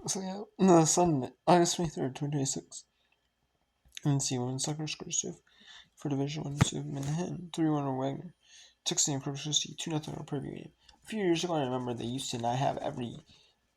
So yeah, no, Sunday, August 23rd, 2026. NCAA Women's Soccer scores for Division 1 to Manhattan, 3-1 over Wagner. 16 for Christie, 2-0 over Preview game. A few years ago, I remember they used to not have every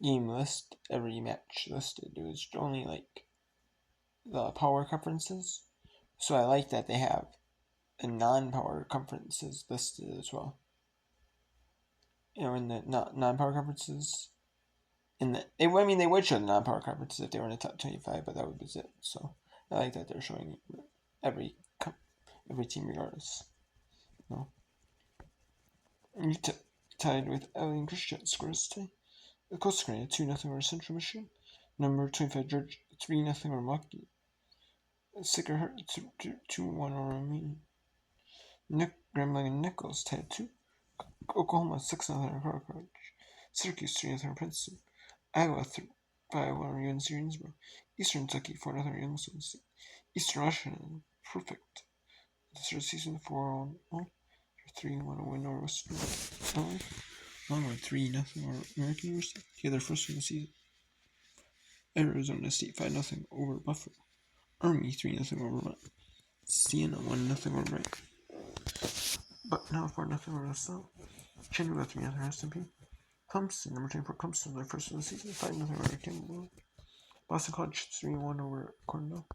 game list, every match listed. It was only like the power conferences. So I like that they have the non-power conferences listed as well. In the non-power conferences, they would show the non-power conferences if they were in the top 25, but that would be it. So I like that they're showing every team regardless. No. And tied with Alien Christian scores today. The Coast Guard 2-0 over Central Michigan. Number 25 George 3-0 over Mocky. Sacred Heart 2-1 over Armenia. Grambling and Nichols tied 2. Oklahoma 6-0 over Colorado College. Syracuse 3-0 over Princeton. Iowa 5-1 over UNC Greensboro. Eastern Kentucky 4-0 over Youngstown State. Eastern Washington perfect. This is season 4-1. 3-1 win over Western Illinois. Along with 3-0 over American University. Get their first win of the season. Arizona State 5-0 over Buffalo. Army 3-0 over Vermont. Siena 1-0 over Brighton. But now 4-0 over LaSalle. Chattanooga 3-0 over S&P. Clemson, number 24 Clemson, their first win of the season. 5-0 over Campbell. Boston College 3-1 over Cornell.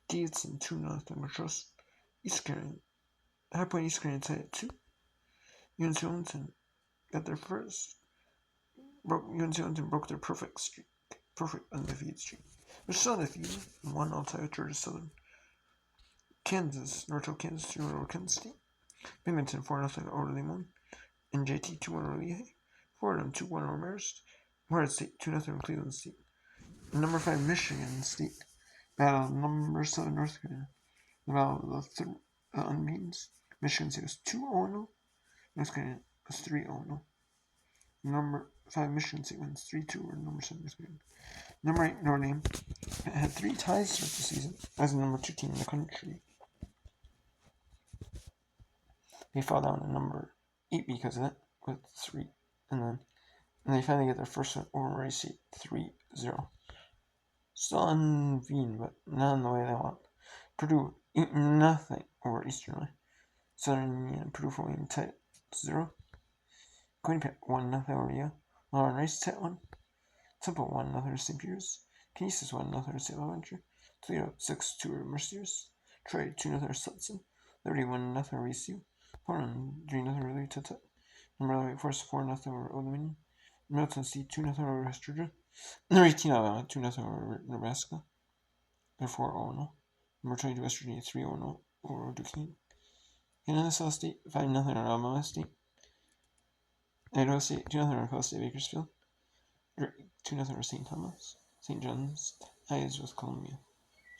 Davidson 2-0 over Trust. East Carolina. High Point East Carolina tied at 2. UNC Wellington got their first. UNC Wellington broke their perfect undefeated streak. They're still undefeated. 1-0 tie with Georgia Southern. Kansas, North Kansas 2-1 over Kansas State. Binghamton 4-0 over Limon. NJT 2-1 over Lehigh. Fordham 2-1 over Marist. Morehead State 2-0 over Cleveland State. Number 5 Michigan State battled number 7 North Carolina. The battle of the unbeatens. Michigan State was 2-0. North Carolina was 3-0. Number 5 Michigan State wins 3-2 over number 7 North Carolina. Number 8 Notre Dame had 3 ties to start the season as the number 2 team in the country. They fell down to number 8 because of that with 3. And they finally get their first win over Murray State 3-0. Still unbeaten, but not in the way they want. Purdue 8-0 over Eastern Illinois. Southern Indiana Purdue for winning tight 0. Quinnipiac 1-0 over Yale. Lauren Rice tight 1. Temple 1-0 over St. Peter's. Canisius 1-0 over St. Bonaventure. Toledo 6-2 over Mercyhurst. Troy 2-0 over Sutton. Liberty 1-0 over ECU. Portland 3-0 over Lee Tut. Number 11 Force 4-0 over Old Dominion. Milton State 2-0 over West Georgia. Number 18 Alabama 2-0 over Nebraska. They're 4-0. Number 22 West Virginia 3-0 over Duquesne. Kansas State 5-0 over Alabama State. Idaho State 2-0 over Cal State Bakersfield. 2-0 over St. Thomas. St. John's ties with Columbia.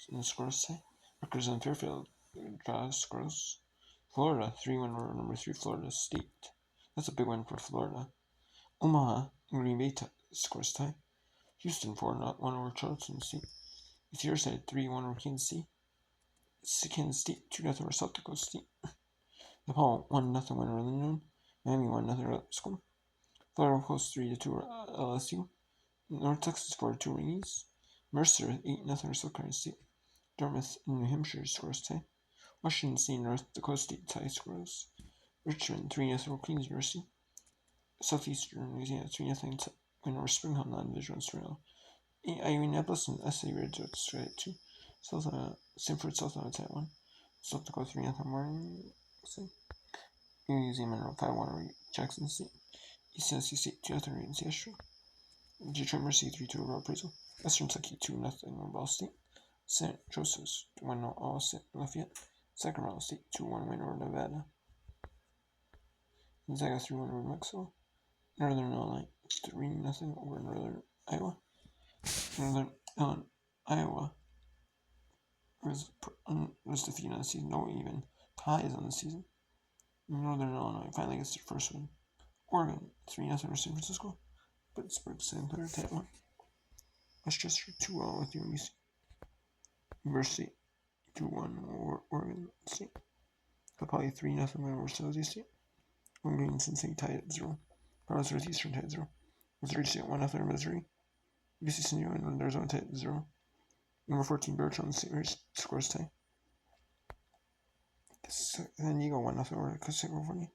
In the scores tie. Rutgers and Fairfield draw scores. Florida 3-1 over number 3 Florida State. That's a big win for Florida. Omaha and Green Bay scores tie. Houston 4-1 over Charleston State. East Side 3-1 over Kansas City. Kansas State 2-0 over South Dakota State. DePaul 1-0 win over Illinois. Miami 1-0 over School. Florida Coast 3-2 over LSU. North Texas 4-2 over East. Mercer 8-0 over South Carolina State. Dartmouth and New Hampshire scores tie. Washington State and North Dakota State tie scores. Richmond 3-0 over Queen's University. Southeastern Louisiana 3-0 win over Spring Hill non-division Spring. IU Indianapolis and SA Red Sox tied 2. Sanford South tie 1. South Dakota 3-0 Morning State. UZ Monroe 5-1 over Jackson State. East Tennessee State 2-0 over UNC Asheville. Detroit Mercy 3-2 over Appraisal. Western Kentucky 2-0 over Ball State. St. Joseph's 1-0 all Lafayette. Sacramento State 2-1 win over Nevada. Gonzaga 3-1 over Mexico. Northern Illinois 3-0 over Northern Iowa. Northern Iowa was defeated on the season. No even ties on the season. Northern Illinois finally gets their first win. Oregon 3-0 over San Francisco. Pittsburgh St. Clair tied 1. Westchester 2-0 with UMBC. University 2-1 over Oregon State. Cal 3-0 win over San Jose State. Green Cincinnati tied at 0. Providence Northeastern tied 0. Missouri State 1-0 over Missouri. UC San Diego and Arizona tied at 0. Number 14, Bertrand St. Mary's scores tie. San Diego 1-0 over California.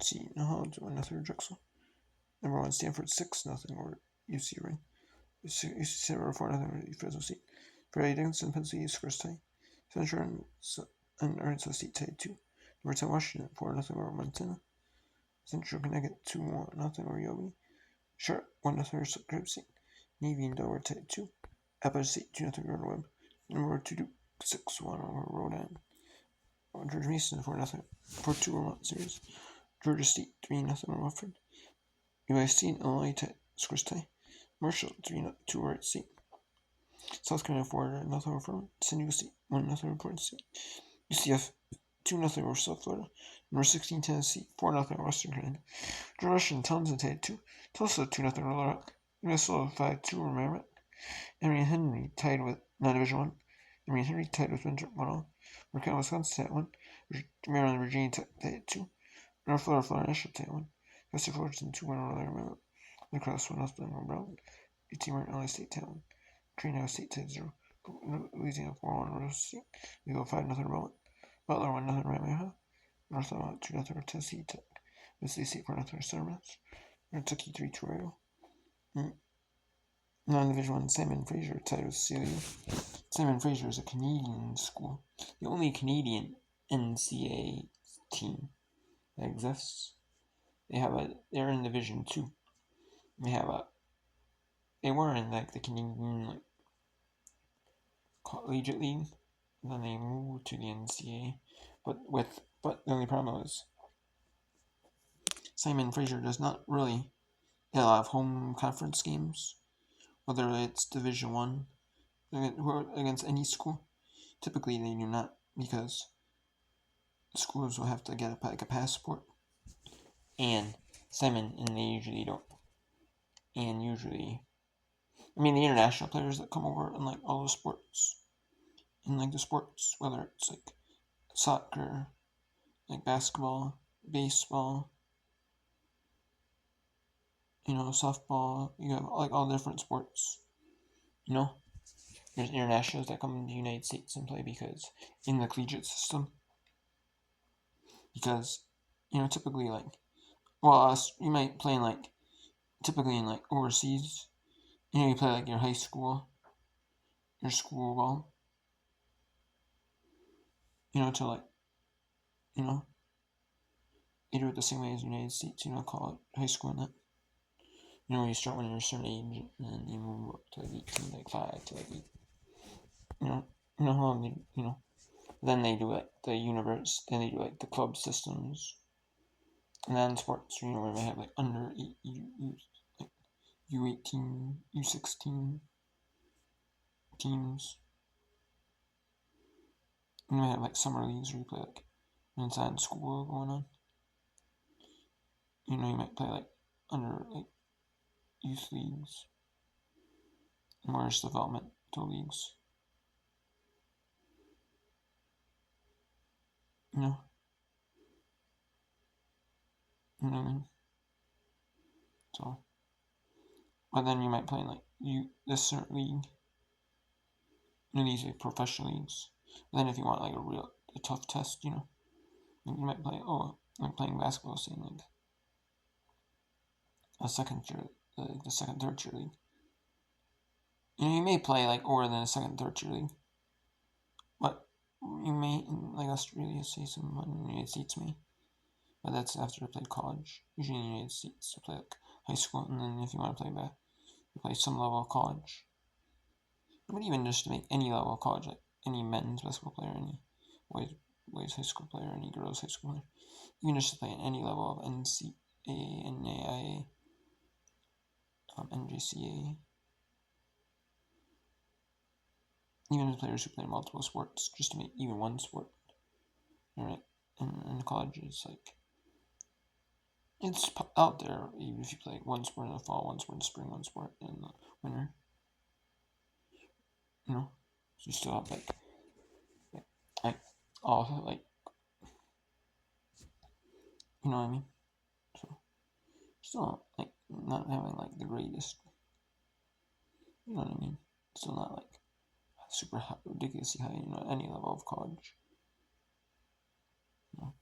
See, Holland 1-0 over Drexel. Number 1, Stanford 6-0 over UC Irvine. UC San Diego 4-0 over Fresno State. Friday Dickinson, Pennsylvania scores tie. Central and Arkansas State tied 2. Number 10, Washington 4-0 over Montana. Central Connecticut 2-0 over Albany. Charlotte 1-0 over Grove State. Navy and Delaware tied 2. Appalachian State 2-0 over Webb. Number 2, Duke 6-1 over Rhode Island. George Mason 4-2 over Mount Series. Georgia State 3-0 over Wofford. UIC and Illinois scores tie. Marshall 3-2 over Wright State. South Carolina 4-0 over Furman. San Diego State 1-0 over Portland State. UCF 2-0 over South Florida. Number 16 Tennessee 4-0 over Western Carolina. George Washington Townsend tied 2. Tulsa 2-0 over Little Rock. Minnesota 5-2 over Merrimack. Emory and Henry tied with non-Division 1. Emory and Henry tied with Winthrop 1-0. Marquette, Wisconsin tied 1. Maryland and Virginia tied 2. North Florida, Florida National tied 1. Western Fullerton 2-1 over Maryland. Lacrosse 1-0 over Brown. UT Martin, Illinois State tied 1. Train Iowa State tied 0. Louisiana 4-1 over Rose State. We go 5-0 over Butler. Butler 1-0 over Miami. North Carolina 2-0 over Tennessee Tech. Mississippi State 4-0 over Southern Miss. Kentucky 3-2 over Iowa. Non-Division 1, Simon Fraser tied with CLU. Simon Fraser is a Canadian school. The only Canadian NCAA team that exists. They're in Division 2. They were in like the Canadian collegiate league. And then they moved to the NCAA. But the only problem is Simon Fraser does not really get a lot of home conference games, whether it's Division 1 against any school. Typically they do not, because schools will have to get a passport, and they usually don't. And usually, the international players that come over in like all the sports, whether it's like soccer, like basketball, baseball, softball, you have like all different sports, there's internationals that come to the United States and play because in the collegiate system, because, typically you might play in typically in overseas, you play like your high school, your school ball, to they do it the same way as the United States, call it high school and that. You start when you're a certain age, and then you move up to 18, 5 to 8. How long then they do the universe, then they do the club systems. And then sports, where they have under 8, U18, U16 teams. And we have summer leagues where you play inside school going on. You might play under youth leagues, more developmental leagues. You know what I mean? So, but then you might play in this certain league. These are professional leagues. But then if you want a tough test, you might play. I'm playing basketball, saying a second tier, the second, third tier league. You may play over than a second, third tier league, but you may Australia say some in the United States may, but that's after I played college. Usually in the United States, you play high school, and then if you want to play back, you play some level of college. But even just to make any level of college, any men's basketball player, any boys high school player, any girls high school player, even just to play at any level of NCAA, NAIA, NJCA. Even the players who play multiple sports, just to make even one sport, right? In college, it's it's out there. Even if you play one sport in the fall, one sport in the spring, one sport in the winter, so you still have all you know what I mean. So still not having the greatest You know what I mean? Still not like super high, ridiculously high, at any level of college. Like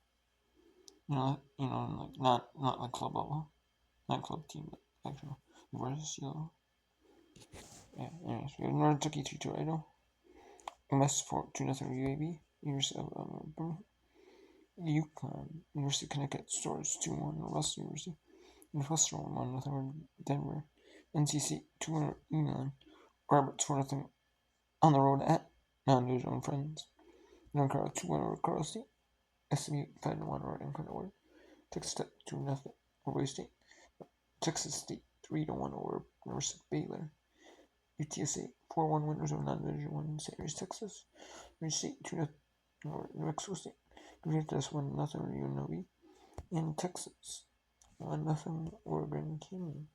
not like club level, not club team, but actual university level. Yeah. Anyways, we have Northern Kentucky 3-2 Idaho. MS 4-2-0 UAB. University of UConn. University of Connecticut Stars 2-1 Russell University. Northwestern 1-0 Denver. NCC 2-1 Elon. Roberts 4-0 on the road at non-division friends. North Carolina 2-1 Colorado State. SMU 5-1 Oregon Credit. Texas Tech 2-0 over State. Texas State 3-1 over University of Baylor. UTSA 4-1 winners of non-division 1 St. Louis, Texas. Louis State 2-0 over New Mexico State. Kansas 1-0 UNLV. In Texas 1-0 Oregon Canyon.